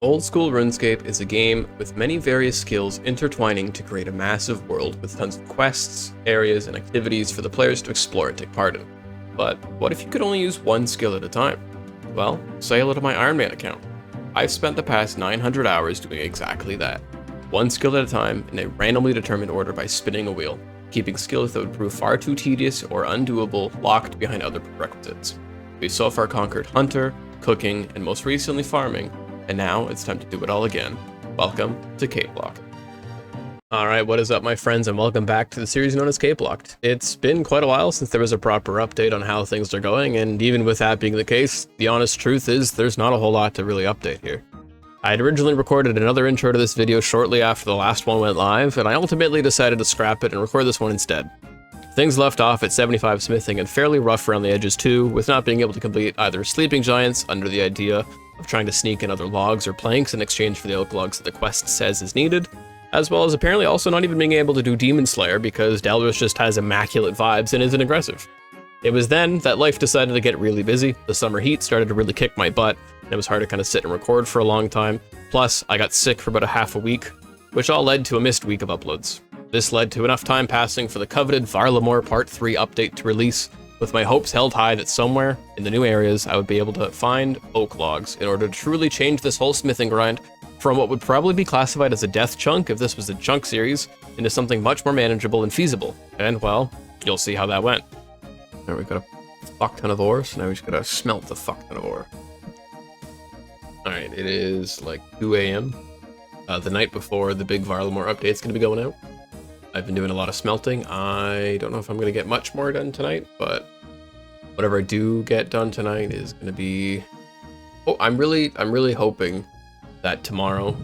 Old school RuneScape is a game with many various skills intertwining to create a massive world with tons of quests, areas, and activities for the players to explore and take part in. But what if you could only use one skill at a time? Well, say hello to my Iron Man account. I've spent the past 900 hours doing exactly that. One skill at a time in a randomly determined order by spinning a wheel, keeping skills that would prove far too tedious or undoable locked behind other prerequisites. We've so far conquered Hunter, Cooking, and most recently Farming, and now it's time to do it all again. Welcome to CapeLocked. Alright, what is up my friends, and welcome back to the series known as CapeLocked. It's been quite a while since there was a proper update on how things are going, and even with that being the case, the honest truth is there's not a whole lot to really update here. I had originally recorded another intro to this video shortly after the last one went live, and I ultimately decided to scrap it and record this one instead. Things left off at 75 smithing and fairly rough around the edges too, with not being able to complete either Sleeping Giants under the idea of trying to sneak in other logs or planks in exchange for the oak logs that the quest says is needed, as well as apparently also not even being able to do Demon Slayer because Delros just has immaculate vibes and isn't aggressive. It was then that life decided to get really busy, the summer heat started to really kick my butt, and it was hard to kind of sit and record for a long time, plus I got sick for about a half a week, which all led to a missed week of uploads. This led to enough time passing for the coveted Varlamore Part 3 update to release, with my hopes held high that somewhere in the new areas I would be able to find oak logs in order to truly change this whole smithing grind from what would probably be classified as a death chunk if this was a chunk series into something much more manageable and feasible. And well, you'll see how that went. There we got a fuck ton of ore, so now we just gotta smelt the fuck ton of ore. Alright, it is like 2 a.m. The night before the big Varlamore update's gonna be going out. I've been doing a lot of smelting. I don't know if I'm gonna get much more done tonight, but whatever I do get done tonight is gonna be... Oh, I'm really hoping that tomorrow,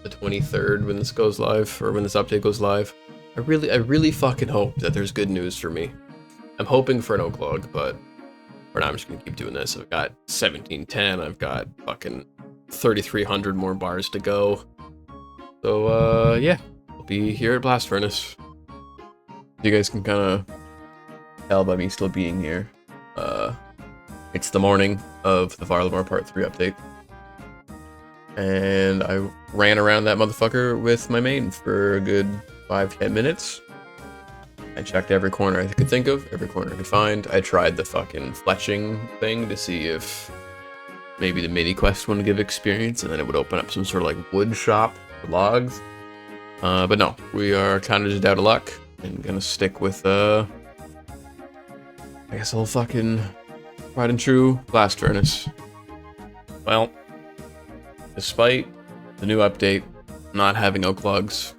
the 23rd, when this goes live, or when this update goes live, I really fucking hope that there's good news for me. I'm hoping for an oak log, but for now I'm just gonna keep doing this. I've got 1710, I've got fucking 3,300 more bars to go. So, yeah. Be here at Blast Furnace. You guys can kind of tell by me still being here. It's the morning of the Varlamore Part 3 update. And I ran around that motherfucker with my main for a good 5-10 minutes. I checked every corner I could think of, every corner I could find. I tried the fucking fletching thing to see if maybe the mini quest would give experience, and then it would open up some sort of like wood shop for logs. But no, we are kind of just out of luck and gonna stick with, I guess a little fucking tried and true blast furnace. Well, despite the new update not having oak logs,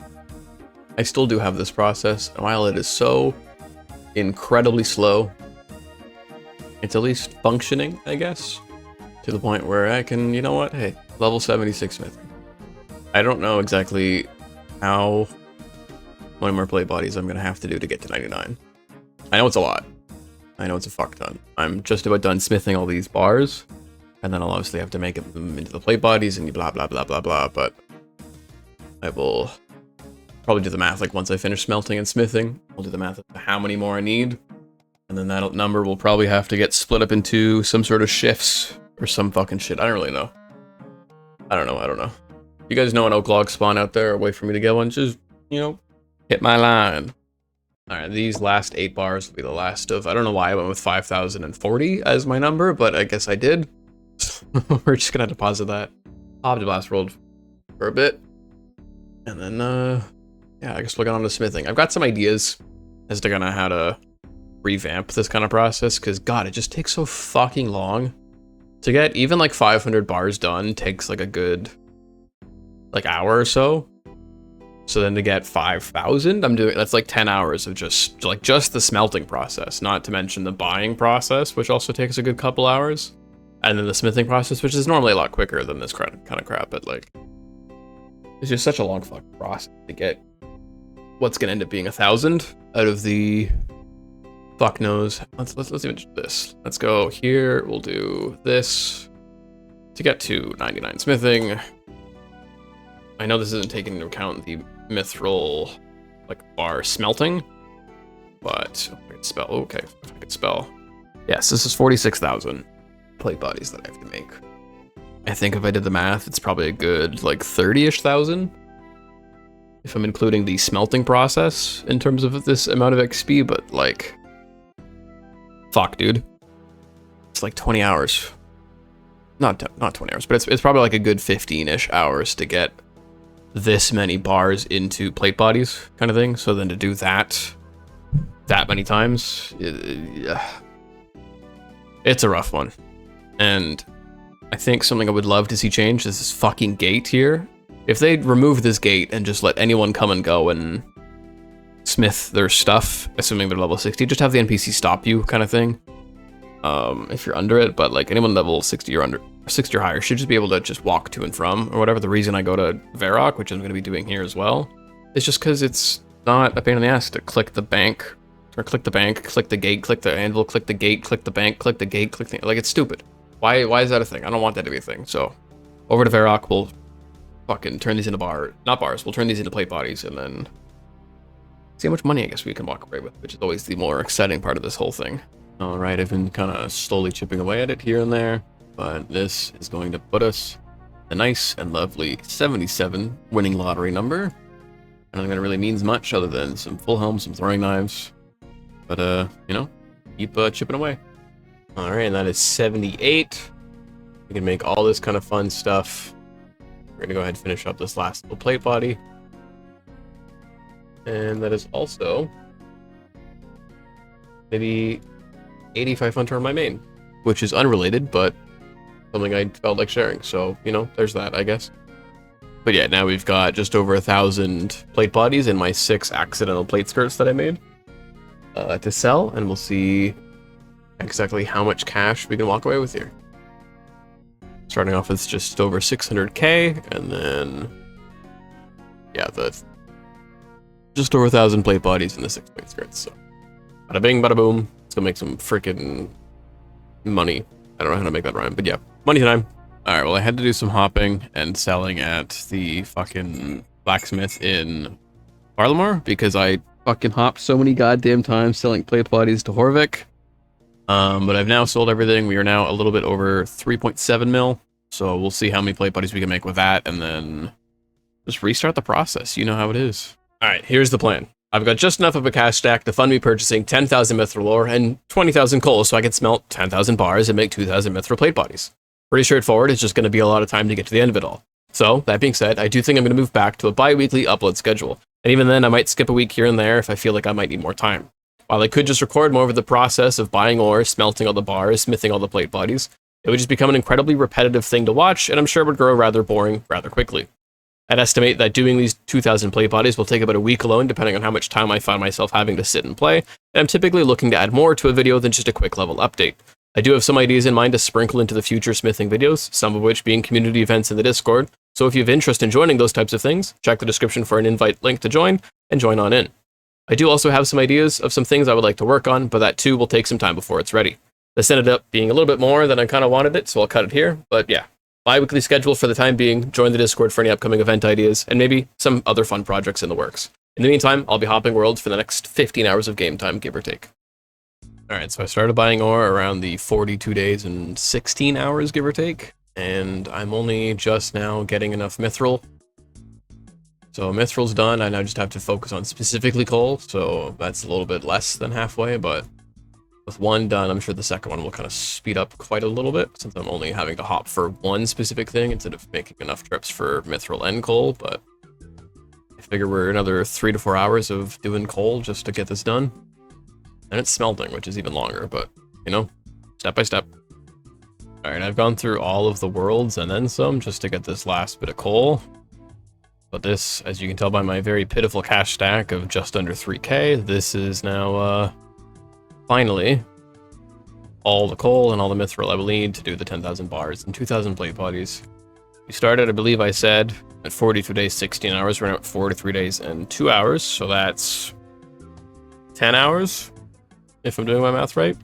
I still do have this process, and while it is so incredibly slow, it's at least functioning, I guess, to the point where I can, you know what, hey, level 76 smithing. I don't know exactly how many more plate bodies I'm gonna have to do to get to 99. I know it's a lot. I know it's a fuck ton. I'm just about done smithing all these bars, and then I'll obviously have to make them into the plate bodies and blah blah blah blah blah, but I will probably do the math like once I finish smelting and smithing. I'll do the math of how many more I need, and then that number will probably have to get split up into some sort of shifts or some fucking shit. I don't really know. I don't know. You guys know an oak log spawn out there, or wait for me to get one, just, you know, hit my line. Alright, these last 8 bars will be the last of, I don't know why I went with 5,040 as my number, but I guess I did. We're just gonna deposit that. I'll have to blast world for a bit. And then, yeah, I guess we'll get on to smithing. I've got some ideas as to kind of how to revamp this kind of process, because god, it just takes so fucking long. To get even like 500 bars done takes like a good like hour or so. So then to get 5,000, that's like 10 hours of just the smelting process, not to mention the buying process, which also takes a good couple hours, and then the smithing process, which is normally a lot quicker than this kind of crap, but like it's just such a long fucking process to get what's gonna end up being 1,000 out of the fuck knows. Let's even do this. Let's go here, we'll do this to get to 99 smithing. I know this isn't taking into account the mithril, like, bar smelting, but I can spell. Okay, I can spell. Yes, this is 46,000 plate bodies that I have to make. I think if I did the math, it's probably a good like 30-ish thousand. If I'm including the smelting process in terms of this amount of XP, but like, fuck, dude. It's like 20 hours. Not 20 hours, but it's probably like a good 15-ish hours to get this many bars into plate bodies kind of thing. So then to do that many times, it's a rough one. And I think something I would love to see change is this fucking gate here. If they remove this gate and just let anyone come and go and smith their stuff, assuming they're level 60, just have the NPC stop you kind of thing. If you're under it, but like anyone level 60 or under, 60 or higher should just be able to just walk to and from or whatever. The reason I go to Varrock, which I'm going to be doing here as well, is just because it's not a pain in the ass to click the bank, or click the bank, click the gate, click the anvil, click the gate, click the bank, click the gate, click the, like, it's stupid. Why is that a thing? I don't want that to be a thing. So over to Varrock, we'll fucking turn these into we'll turn these into plate bodies and then see how much money I guess we can walk away with, which is always the more exciting part of this whole thing. All right, I've been kind of slowly chipping away at it here and there, but this is going to put us a nice and lovely 77 winning lottery number. I don't think that really means much other than some full helms, some throwing knives, but you know, keep chipping away. All right, and that is 78. We can make all this kind of fun stuff. We're gonna go ahead and finish up this last little plate body. And that is also maybe 8,500 on my main, which is unrelated, but something I felt like sharing. So, you know, there's that, I guess. But yeah, now we've got just over 1,000 plate bodies in my 6 accidental plate skirts that I made to sell, and we'll see exactly how much cash we can walk away with here. Starting off with just over 600k, and then yeah, just over 1,000 plate bodies in the 6 plate skirts. So bada bing, bada boom. Let's go make some freaking money. I don't know how to make that rhyme, but yeah, money time. All right, well, I had to do some hopping and selling at the fucking blacksmith in Parlamore because I fucking hopped so many goddamn times selling plate bodies to Horvik. But I've now sold everything. We are now a little bit over 3.7 mil. So we'll see how many plate bodies we can make with that and then just restart the process. You know how it is. All right, here's the plan. I've got just enough of a cash stack to fund me purchasing 10,000 mithril ore and 20,000 coal so I can smelt 10,000 bars and make 2,000 mithril plate bodies. Pretty straightforward. It's just going to be a lot of time to get to the end of it all. So that being said, I do think I'm going to move back to a bi-weekly upload schedule. And even then, I might skip a week here and there if I feel like I might need more time. While I could just record more of the process of buying ore, smelting all the bars, smithing all the plate bodies, it would just become an incredibly repetitive thing to watch, and I'm sure it would grow rather boring rather quickly. I'd estimate that doing these 2,000 plate bodies will take about a week alone, depending on how much time I find myself having to sit and play, and I'm typically looking to add more to a video than just a quick level update. I do have some ideas in mind to sprinkle into the future smithing videos, some of which being community events in the Discord, so if you have interest in joining those types of things, check the description for an invite link to join, and join on in. I do also have some ideas of some things I would like to work on, but that too will take some time before it's ready. This ended up being a little bit more than I kind of wanted it, so I'll cut it here, but yeah. Bi-weekly schedule for the time being, join the Discord for any upcoming event ideas, and maybe some other fun projects in the works. In the meantime, I'll be hopping worlds for the next 15 hours of game time, give or take. Alright, so I started buying ore around the 42 days and 16 hours, give or take, and I'm only just now getting enough mithril. So mithril's done, I now just have to focus on specifically coal, so that's a little bit less than halfway, but with one done, I'm sure the second one will kind of speed up quite a little bit, since I'm only having to hop for one specific thing instead of making enough trips for mithril and coal, but I figure we're another 3 to 4 hours of doing coal just to get this done. And it's smelting, which is even longer, but, you know, step by step. Alright, I've gone through all of the worlds and then some just to get this last bit of coal. But this, as you can tell by my very pitiful cash stack of just under 3k, this is now, finally, all the coal and all the mithril I will need to do the 10,000 bars and 2,000 plate bodies. We started, I believe I said, at 42 days, 16 hours. We're now at 43 days and 2 hours, so that's 10 hours, if I'm doing my math right,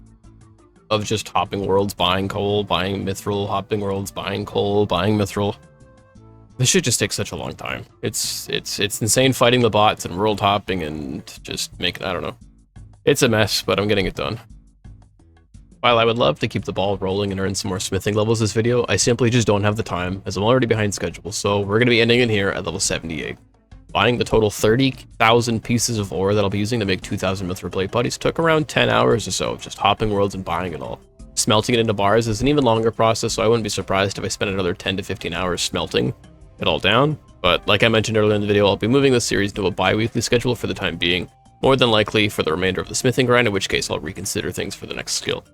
of just hopping worlds, buying coal, buying mithril, hopping worlds, buying coal, buying mithril. This shit just takes such a long time. It's insane fighting the bots and world hopping and just making, I don't know. It's a mess, but I'm getting it done. While I would love to keep the ball rolling and earn some more smithing levels this video, I simply just don't have the time, as I'm already behind schedule, so we're going to be ending in here at level 78. Buying the total 30,000 pieces of ore that I'll be using to make 2,000 mithril plate putties took around 10 hours or so, just hopping worlds and buying it all. Smelting it into bars is an even longer process, so I wouldn't be surprised if I spent another 10 to 15 hours smelting it all down. But like I mentioned earlier in the video, I'll be moving this series to a bi-weekly schedule for the time being, more than likely for the remainder of the smithing grind, in which case I'll reconsider things for the next skill.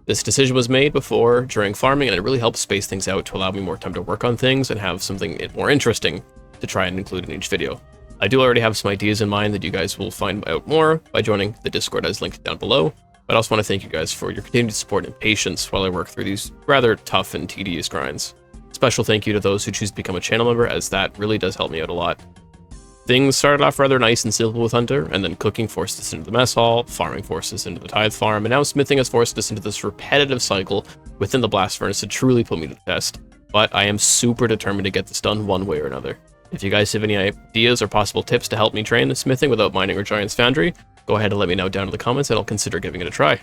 This decision was made before, during farming, and it really helps space things out to allow me more time to work on things and have something more interesting to try and include in each video. I do already have some ideas in mind that you guys will find out more by joining the Discord as linked down below, but I also want to thank you guys for your continued support and patience while I work through these rather tough and tedious grinds. Special thank you to those who choose to become a channel member, as that really does help me out a lot. Things started off rather nice and simple with Hunter, and then cooking forced us into the mess hall, farming forced us into the Tithe farm, and now smithing has forced us into this repetitive cycle within the blast furnace to truly put me to the test. But I am super determined to get this done one way or another. If you guys have any ideas or possible tips to help me train the smithing without mining or Giant's Foundry, go ahead and let me know down in the comments and I'll consider giving it a try.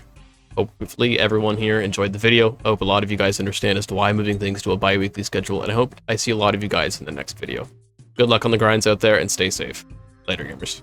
Hopefully everyone here enjoyed the video. I hope a lot of you guys understand as to why I'm moving things to a bi-weekly schedule, and I hope I see a lot of you guys in the next video. Good luck on the grinds out there, and stay safe. Later, gamers.